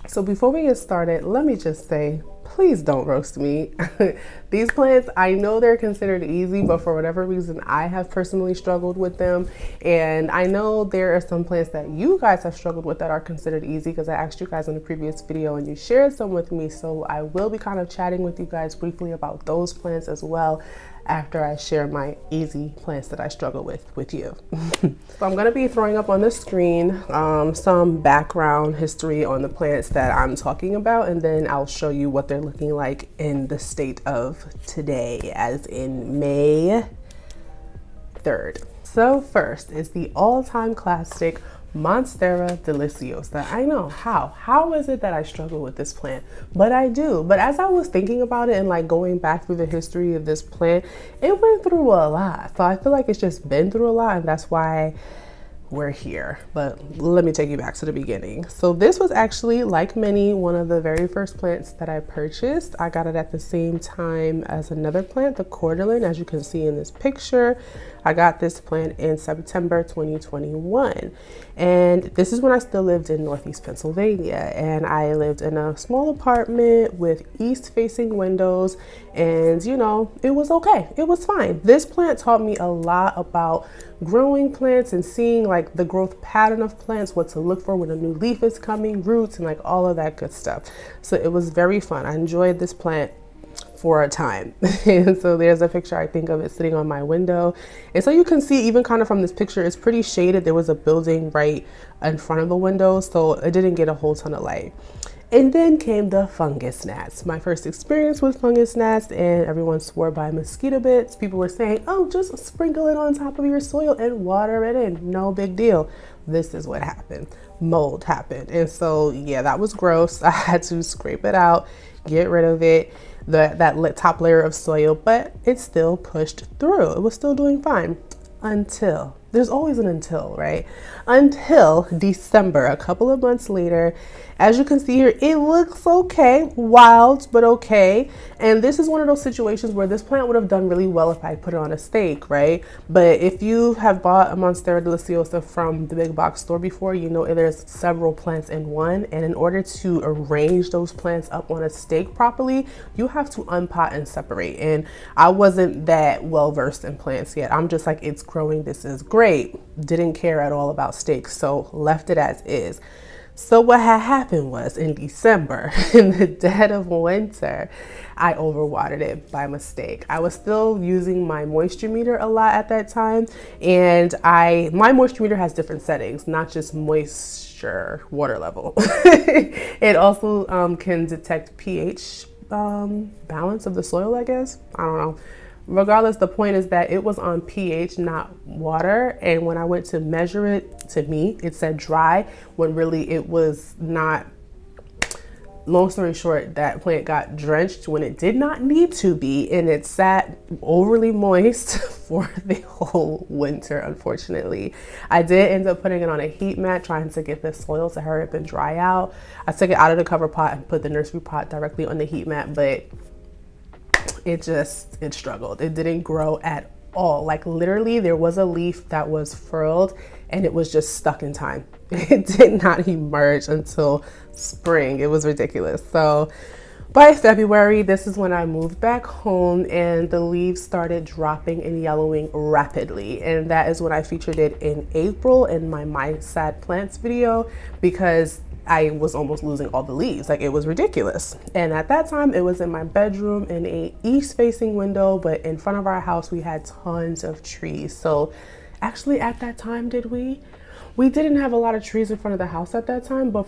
So before we get started, let me just say, please don't roast me. These plants, I know they're considered easy, but for whatever reason, I have personally struggled with them. And I know there are some plants that you guys have struggled with that are considered easy, because I asked you guys in the previous video and you shared some with me. So I will be kind of chatting with you guys briefly about those plants as well after I share my easy plants that I struggle with you. So I'm gonna be throwing up on the screen some background history on the plants that I'm talking about, and then I'll show you what they're looking like in the state of today, as in May 3rd. So first is the all-time classic Monstera deliciosa. I know, how is it that I struggle with this plant? But I do. But as I was thinking about it and like going back through the history of this plant, it went through a lot. So I feel like it's just been through a lot, and that's why we're here. But let me take you back to the beginning. So this was actually, like many, one of the very first plants that I purchased. I got it at the same time as another plant, the cordylan, as you can see in this picture. I got this plant in September 2021. And this is when I still lived in Northeast Pennsylvania. And I lived in a small apartment with east facing windows. And you know, it was okay. It was fine. This plant taught me a lot about growing plants and seeing like the growth pattern of plants, what to look for when a new leaf is coming, roots, and like all of that good stuff. So it was very fun. I enjoyed this plant for a time. And so there's a picture, I think, of it sitting on my window. And so you can see, even kind of from this picture, it's pretty shaded. There was a building right in front of the window, so it didn't get a whole ton of light. And then came the fungus gnats. My first experience with fungus gnats, and everyone swore by mosquito bits. People were saying, oh, just sprinkle it on top of your soil and water it in. No big deal. This is what happened. Mold happened. And so, yeah, that was gross. I had to scrape it out, get rid of it, that top layer of soil, but it still pushed through. It was still doing fine until, there's always an until, right? Until December, a couple of months later. As you can see here, it looks okay, wild, but okay. And this is one of those situations where this plant would have done really well if I put it on a stake, right? But if you have bought a Monstera deliciosa from the big box store before, you know there's several plants in one. And in order to arrange those plants up on a stake properly, you have to unpot and separate. And I wasn't that well versed in plants yet. I'm just like, it's growing, this is great. Didn't care at all about stakes, so left it as is. So what had happened was, in December, in the dead of winter, I overwatered it by mistake. I was still using my moisture meter a lot at that time, and my moisture meter has different settings, not just moisture, water level. It also can detect pH balance of the soil, I guess. I don't know. Regardless, the point is that it was on pH, not water. And when I went to measure it, to me, it said dry, when really it was not. Long story short, that plant got drenched when it did not need to be, and it sat overly moist for the whole winter, unfortunately. I did end up putting it on a heat mat, trying to get the soil to hurry up and dry out. I took it out of the cover pot and put the nursery pot directly on the heat mat, but it struggled. It didn't grow at all. Like literally, there was a leaf that was furled and it was just stuck in time. It did not emerge until spring. It was ridiculous. So by February, this is when I moved back home, and the leaves started dropping and yellowing rapidly. And that is when I featured it in April in my sad plants video, because I was almost losing all the leaves. Like, it was ridiculous. And at that time, it was in my bedroom in a east facing window, but in front of our house, we had tons of trees. So actually at that time, we didn't have a lot of trees in front of the house at that time, but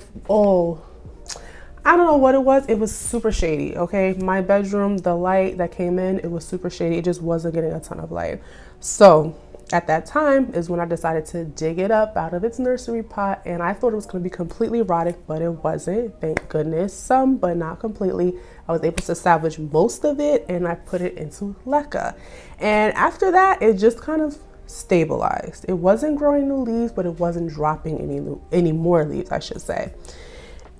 I don't know what it was. It was super shady, okay? My bedroom, the light that came in, it was super shady. It just wasn't getting a ton of light. So at that time is when I decided to dig it up out of its nursery pot, and I thought it was going to be completely rotted, but it wasn't, thank goodness. Some, but not completely. I was able to salvage most of it, and I put it into leca. And after that, it just kind of stabilized. It wasn't growing new leaves, but it wasn't dropping any more leaves, I should say.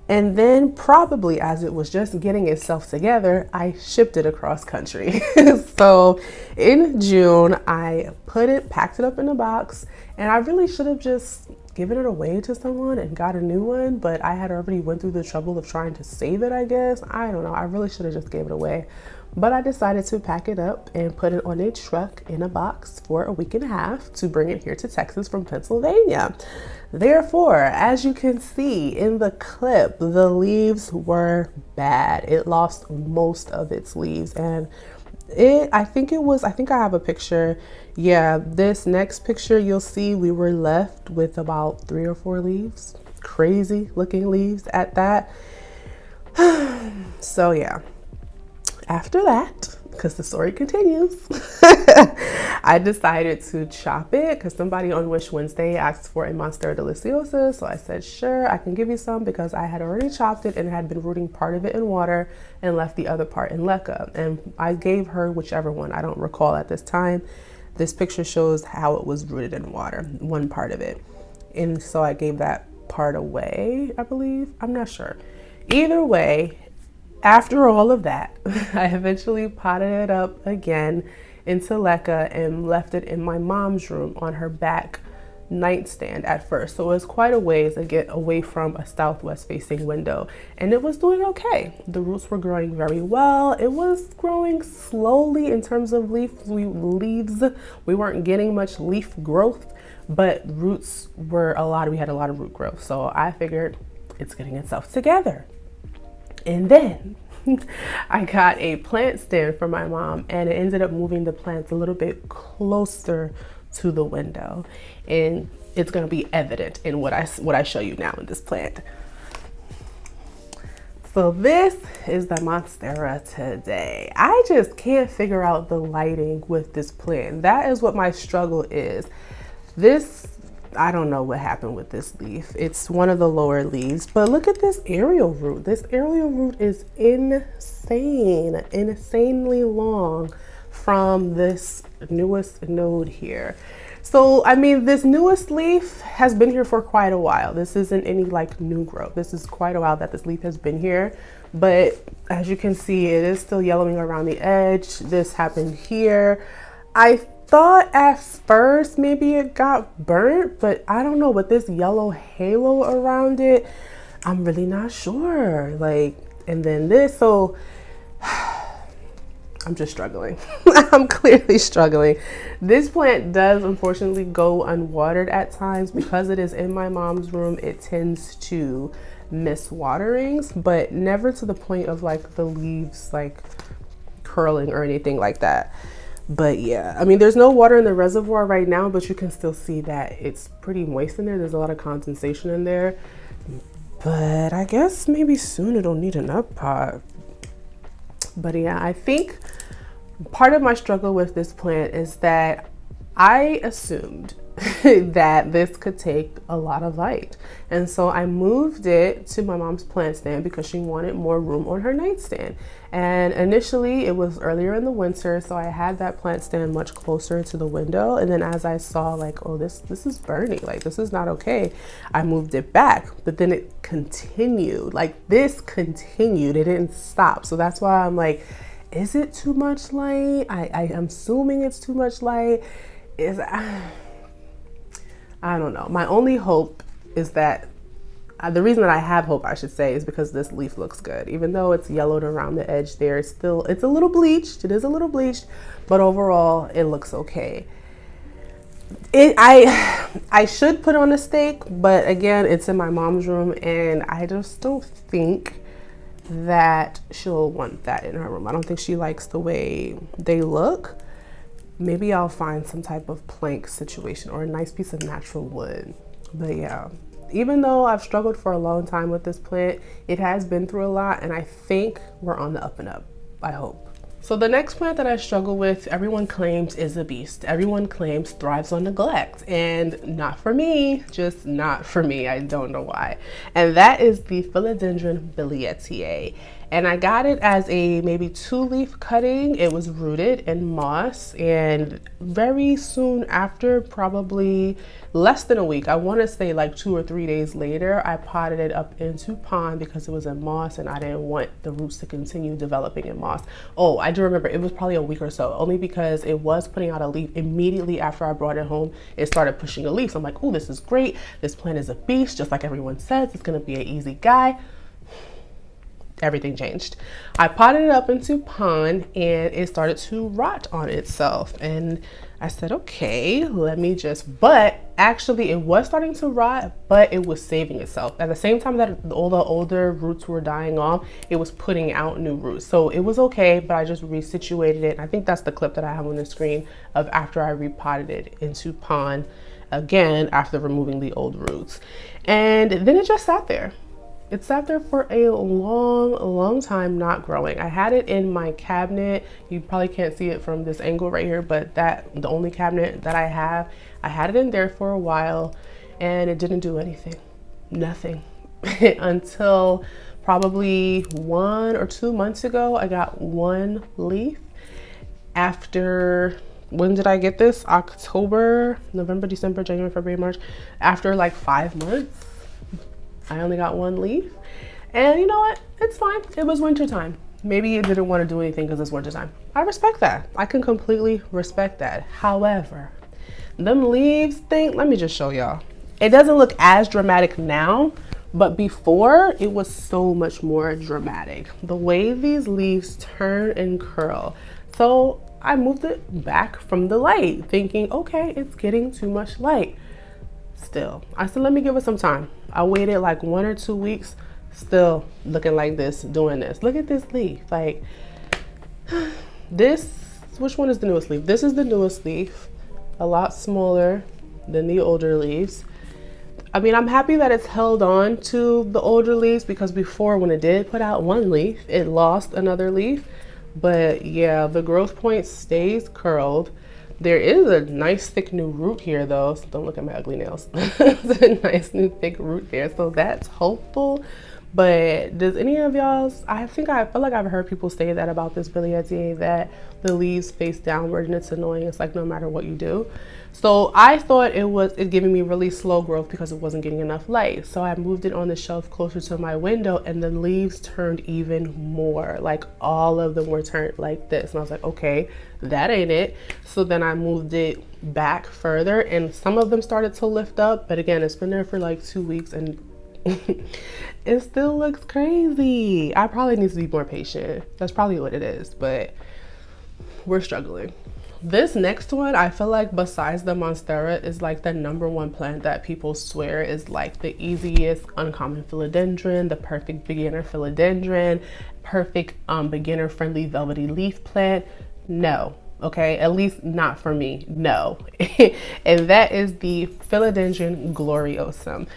And then probably as it was just getting itself together, I shipped it across country. So in June, I packed it up in a box, and I really should have just given it away to someone and got a new one, but I had already went through the trouble of trying to save it, I guess. I don't know. I really should have just gave it away. But I decided to pack it up and put it on a truck in a box for a week and a half to bring it here to Texas from Pennsylvania. Therefore, as you can see in the clip, the leaves were bad. It lost most of its leaves, and I think I have a picture. Yeah, this next picture you'll see we were left with about 3 or 4 leaves. Crazy looking leaves at that. So yeah. After that, because the story continues, I decided to chop it because somebody on Wish Wednesday asked for a Monstera deliciosa. So I said, sure, I can give you some, because I had already chopped it and had been rooting part of it in water and left the other part in leca. And I gave her whichever one, I don't recall at this time. This picture shows how it was rooted in water, one part of it. And so I gave that part away, I believe. I'm not sure. Either way, after all of that, I eventually potted it up again into leca and left it in my mom's room on her back nightstand at first. So it was quite a ways to get away from a southwest facing window, and it was doing okay. The roots were growing very well. It was growing slowly in terms of leaves. We weren't getting much leaf growth, but roots were we had a lot of root growth. So I figured it's getting itself together. And then I got a plant stand for my mom, and it ended up moving the plants a little bit closer to the window. And it's going to be evident in what I show you now in this plant. So this is the Monstera today. I just can't figure out the lighting with this plant. That is what my struggle is. I don't know what happened with this leaf. It's one of the lower leaves, but look at this aerial root. This aerial root is insanely long from this newest node here. So, I mean, this newest leaf has been here for quite a while. This isn't any like new growth. This is quite a while that this leaf has been here, but as you can see, it is still yellowing around the edge. This happened here. I thought at first maybe it got burnt, but I don't know, with this yellow halo around it, I'm really not sure. Like, and then this, so I'm just struggling. I'm clearly struggling. This plant does unfortunately go unwatered at times because it is in my mom's room. It tends to miss waterings, but never to the point of like the leaves like curling or anything like that. But yeah, I mean, there's no water in the reservoir right now, but you can still see that it's pretty moist in there. There's a lot of condensation in there, but I guess maybe soon it'll need an up pot. But yeah, I think part of my struggle with this plant is that I assumed that this could take a lot of light. And so I moved it to my mom's plant stand because she wanted more room on her nightstand. And initially it was earlier in the winter, so I had that plant stand much closer to the window. And then as I saw like, oh, this is burning, like this is not okay, I moved it back. But then it continued, like this continued, it didn't stop. So that's why I'm like, is it too much light? I am assuming it's too much light. I don't know. My only hope is that, the reason that I have hope, I should say, is because this leaf looks good. Even though it's yellowed around the edge there, it's a little bleached. It is a little bleached, but overall it looks okay. I should put on a stake, but again, it's in my mom's room and I just don't think that she'll want that in her room. I don't think she likes the way they look. Maybe I'll find some type of plank situation or a nice piece of natural wood. But yeah, even though I've struggled for a long time with this plant, it has been through a lot, and I think we're on the up and up, I hope. So the next plant that I struggle with, everyone claims is a beast. Everyone claims thrives on neglect, and not for me, just not for me. I don't know why. And that is the Philodendron billietiae. And I got it as a maybe 2-leaf cutting. It was rooted in moss, and very soon after, probably less than a week, I want to say like 2 or 3 days later, I potted it up into pond because it was in moss and I didn't want the roots to continue developing in moss. Oh, I do remember it was probably a week or so, only because it was putting out a leaf immediately after I brought it home. It started pushing a leaf. So I'm like, oh, this is great. This plant is a beast, just like everyone says. It's going to be an easy guy. Everything changed. I potted it up into pond and it started to rot on itself. And I said, okay, let me just, but actually it was starting to rot, but it was saving itself. At the same time that all the older roots were dying off, it was putting out new roots. So it was okay, but I just resituated it. I think that's the clip that I have on the screen of after I repotted it into pond again after removing the old roots. And then it just sat there. It sat there for a long time not growing. I had it in my cabinet. You probably can't see it from this angle right here, but the only cabinet that I had it in there for a while and it didn't do anything, nothing. Until probably 1 or 2 months ago, I got 1 leaf. After, when did I get this? October, November, December, January, February, March. After like 5 months, I only got 1 leaf. And you know what? It's fine. It was winter time. Maybe it didn't want to do anything because it's winter time. I respect that. I can completely respect that. However, them leaves thing, let me just show y'all. It doesn't look as dramatic now, but before it was so much more dramatic. The way these leaves turn and curl. So I moved it back from the light thinking, okay, it's getting too much light. Still, I said, let me give it some time. I waited like 1 or 2 weeks, still looking like this, doing this. Look at this leaf. Like this, which one is the newest leaf? This is the newest leaf, a lot smaller than the older leaves. I mean, I'm happy that it's held on to the older leaves because before, when it did put out 1 leaf, it lost another leaf. But yeah, the growth point stays curled. There is a nice thick new root here though, so don't look at my ugly nails. There's a nice new thick root there, so that's hopeful. But does any of y'all's, I feel like I've heard people say that about this billietiae, that the leaves face downward and it's annoying. It's like no matter what you do. So I thought it giving me really slow growth because it wasn't getting enough light. So I moved it on the shelf closer to my window and the leaves turned even more. Like all of them were turned like this. And I was like, okay, that ain't it. So then I moved it back further and some of them started to lift up. But again, it's been there for like 2 weeks and it still looks crazy. I probably need to be more patient. That's probably what it is, but we're struggling. This next one, I feel like besides the Monstera, is like the #1 plant that people swear is like the easiest uncommon philodendron, the perfect beginner philodendron, perfect beginner friendly velvety leaf plant. No, okay, at least not for me, no. And that is the Philodendron gloriosum.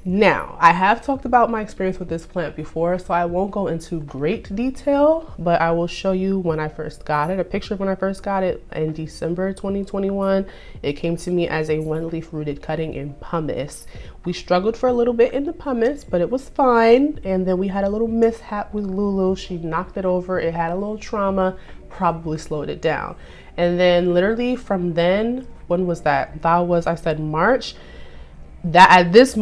Now, I have talked about my experience with this plant before, so I won't go into great detail, but I will show you when I first got it, a picture of when I first got it in December 2021. It came to me as a 1-leaf rooted cutting in pumice. We struggled for a little bit in the pumice, but it was fine. And then we had a little mishap with Lulu. She knocked it over. It had a little trauma, probably slowed it down. And then literally from then, when was that? That was, I said, March. That this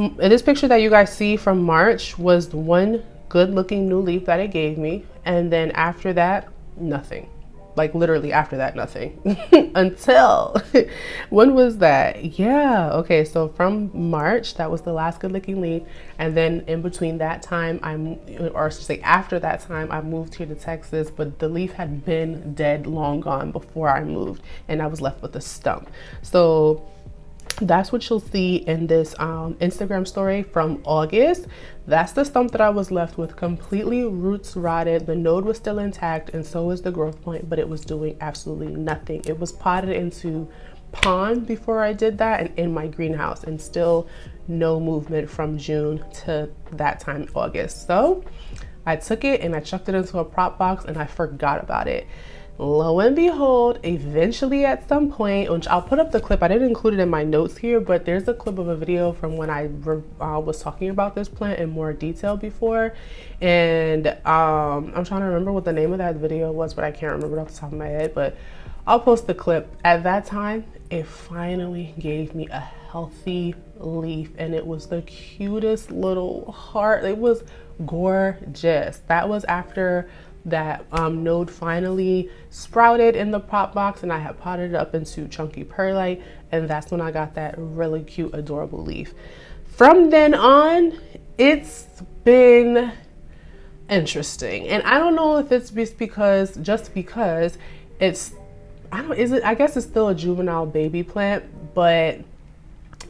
picture that you guys see from March was the one good looking new leaf that it gave me, and then after that nothing. Like literally after that nothing. Until when was that? Yeah, okay, so from March, that was the last good looking leaf, and then in between that time or say after that time, I moved here to Texas, but the leaf had been dead long gone before I moved and I was left with a stump. So that's what you'll see in this Instagram story from August. That's the stump that I was left with, completely roots rotted. The node was still intact and so was the growth point, but it was doing absolutely nothing. It was potted into pond before I did that and in my greenhouse, and still no movement from June to that time, August. So I took it and I chucked it into a prop box and I forgot about it. lo and behold, eventually at some point, which I'll put up the clip, I didn't include it in my notes here, but there's a clip of a video from when I was talking about this plant in more detail before. And I'm trying to remember what the name of that video was, but I can't remember it off the top of my head, but I'll post the clip. At that time, it finally gave me a healthy leaf, and it was the cutest little heart. It was gorgeous. That was after that node finally sprouted in the pot box, and I had potted it up into chunky perlite, and that's when I got that really cute, adorable leaf. From then on, it's been interesting, and I don't know if it's just because it's, I guess it's still a juvenile baby plant, but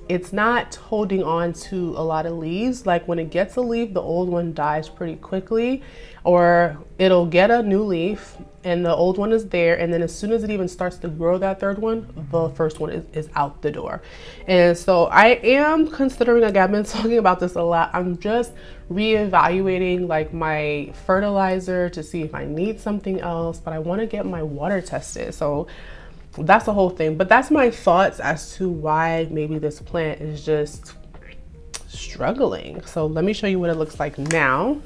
it's not holding on to a lot of leaves. Like when it gets a leaf, the old one dies pretty quickly, or it'll get a new leaf and the old one is there, and then as soon as it even starts to grow that third one, the first one is out the door. And so I am considering, like I've been talking about this a lot, I'm just reevaluating like my fertilizer to see if I need something else, but I want to get my water tested. So that's the whole thing. But that's my thoughts as to why maybe this plant is just struggling. So let me show you what it looks like now.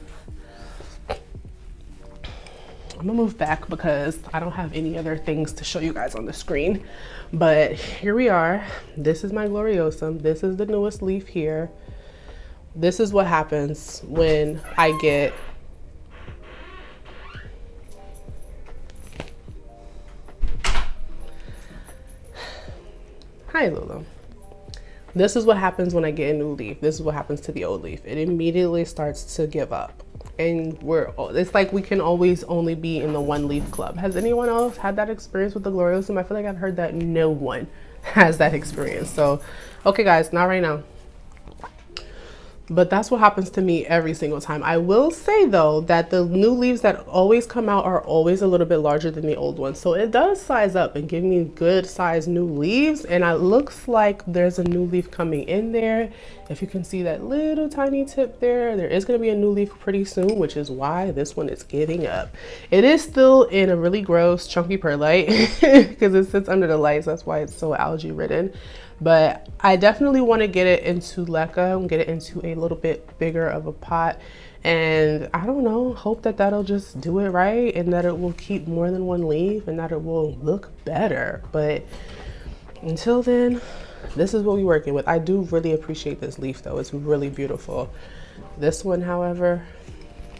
I'm gonna move back because I don't have any other things to show you guys on the screen. But here we are. This is my gloriosum. This is the newest leaf here. This is what happens when I get Hi, Lulu. This is what happens when I get a new leaf. This is what happens to the old leaf. It immediately starts to give up. And it's like we can always only be in the one leaf club. Has anyone else had that experience with the gloriosum? I feel like I've heard that no one has that experience. So, okay guys, not right now. But that's what happens to me every single time. I will say though that the new leaves that always come out are always a little bit larger than the old ones. So it does size up and give me good size new leaves. And it looks like there's a new leaf coming in there. If you can see that little tiny tip there, there is gonna be a new leaf pretty soon, which is why this one is giving up. It is still in a really gross chunky perlite because it sits under the lights. That's why it's so algae ridden. But I definitely want to get it into leca and get it into a little bit bigger of a pot. And I don't know, hope that that'll just do it right and that it will keep more than one leaf and that it will look better. But until then, this is what we're working with. I do really appreciate this leaf though. It's really beautiful. This one, however,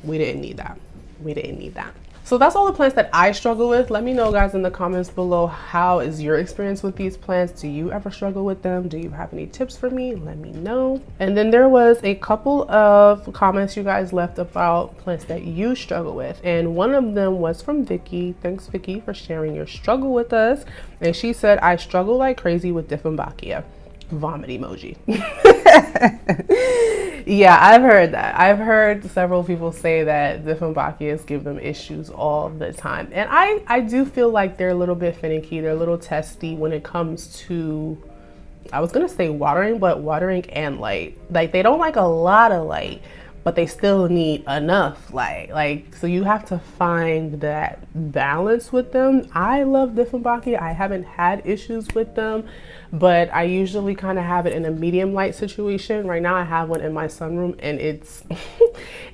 we didn't need that. We didn't need that. So that's all the plants that I struggle with. Let me know guys in the comments below, how is your experience with these plants? Do you ever struggle with them? Do you have any tips for me? Let me know. And then there was a couple of comments you guys left about plants that you struggle with. And one of them was from Vicky. Thanks Vicky for sharing your struggle with us. And she said, I struggle like crazy with Dieffenbachia. Vomit emoji. Yeah, I've heard that. I've heard several people say that Dieffenbachias give them issues all the time. And I do feel like they're a little bit finicky. They're a little testy when it comes to, I was gonna say watering, but watering and light. Like they don't like a lot of light, but they still need enough light. Like, so you have to find that balance with them. I love Dieffenbachia. I haven't had issues with them, but I usually kind of have it in a medium light situation. Right now I have one in my sunroom and it's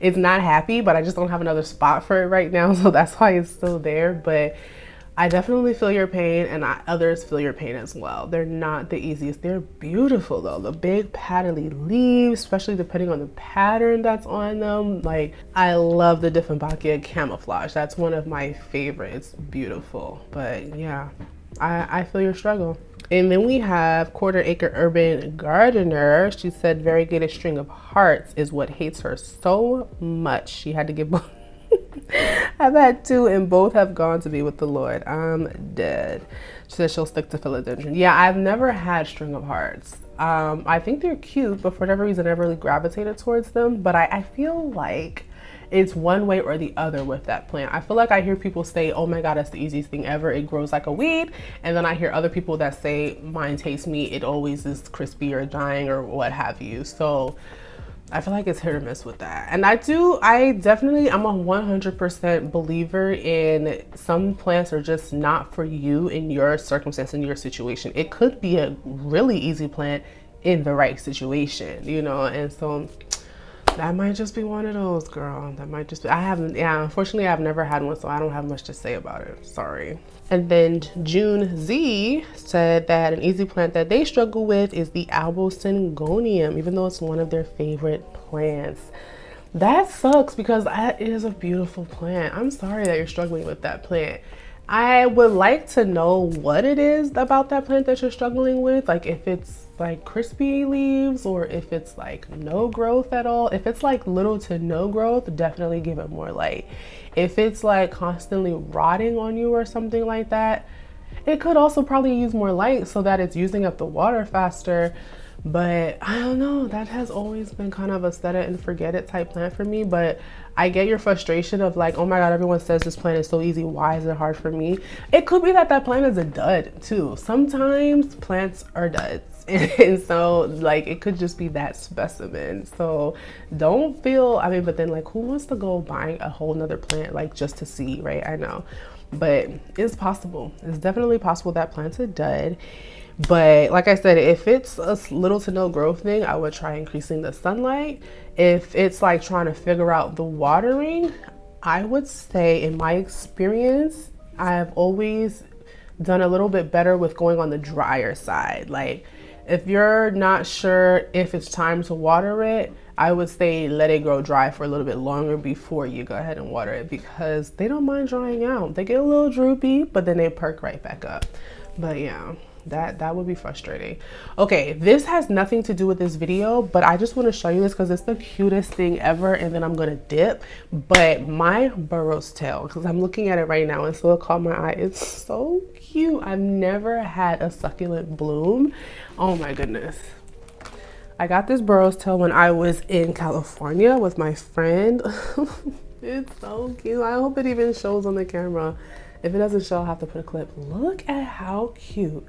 it's not happy, but I just don't have another spot for it right now, so that's why it's still there. But I definitely feel your pain, and others feel your pain as well. They're not the easiest. They're beautiful though. The big paddly leaves, especially depending on the pattern that's on them. Like, I love the Dieffenbachia camouflage. That's one of my favorites. Beautiful. But yeah, I feel your struggle. And then we have Quarter Acre Urban Gardener. She said variegated string of hearts is what hates her so much. She had to give both. I've had two and both have gone to be with the Lord. I'm dead. She said she'll stick to Philodendron. Yeah, I've never had string of hearts. I think they're cute, but for whatever reason I never really gravitated towards them. But I feel like it's one way or the other with that plant. I feel like I hear people say, oh my God, that's the easiest thing ever. It grows like a weed. And then I hear other people that say, mine tastes me. It always is crispy or dying or what have you. So I feel like it's hit or miss with that. And I'm a 100% believer in some plants are just not for you in your circumstance, in your situation. It could be a really easy plant in the right situation, you know? And so that might just be one of those, girl. That might just be, unfortunately I've never had one, so I don't have much to say about it. Sorry. And then June Z said that an easy plant that they struggle with is the Albosingonium, even though it's one of their favorite plants. That sucks because that is a beautiful plant. I'm sorry that you're struggling with that plant. I would like to know what it is about that plant that you're struggling with. Like if it's like crispy leaves or if it's like no growth at all. If it's like little to no growth, definitely give it more light. If it's like constantly rotting on you or something like that, it could also probably use more light so that it's using up the water faster. But I don't know, that has always been kind of a set it and forget it type plant for me. But I get your frustration of like, oh my God, everyone says this plant is so easy. Why is it hard for me? It could be that that plant is a dud too. Sometimes plants are duds. And so like, it could just be that specimen. So don't feel, I mean, but then like who wants to go buying a whole nother plant like just to see, right? I know, but it's possible. It's definitely possible that plant's a dud. But like I said, if it's a little to no growth thing, I would try increasing the sunlight. If it's like trying to figure out the watering, I would say in my experience, I've always done a little bit better with going on the drier side. Like if you're not sure if it's time to water it, I would say let it grow dry for a little bit longer before you go ahead and water it, because they don't mind drying out. They get a little droopy, but then they perk right back up. But yeah, that would be frustrating. Okay, this has nothing to do with this video, but I just want to show you this because it's the cutest thing ever, and then I'm gonna dip. But my Burros tail, because I'm looking at it right now and so it caught my eye, it's so cute. I've never had a succulent bloom. Oh my goodness. I got this Burros tail when I was in California with my friend. It's so cute. I hope it even shows on the camera. If it doesn't show, I'll have to put a clip. Look at how cute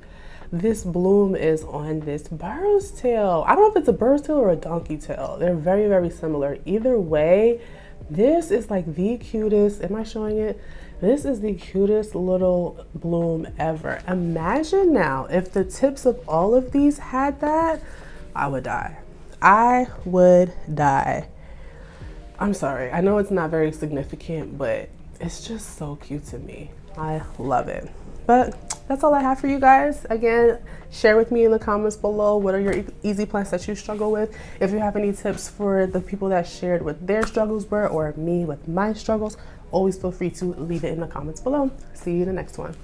this bloom is on this Burros tail. I don't know if it's a Burros tail or a donkey tail. They're very, very similar. Either way, this is like the cutest. Am I showing it? This is the cutest little bloom ever. Imagine now if the tips of all of these had that, I would die. I would die. I'm sorry. I know it's not very significant, but it's just so cute to me. I love it. But that's all I have for you guys. Again, share with me in the comments below what are your easy plants that you struggle with. If you have any tips for the people that shared what their struggles were, or me with my struggles, always feel free to leave it in the comments below. See you in the next one.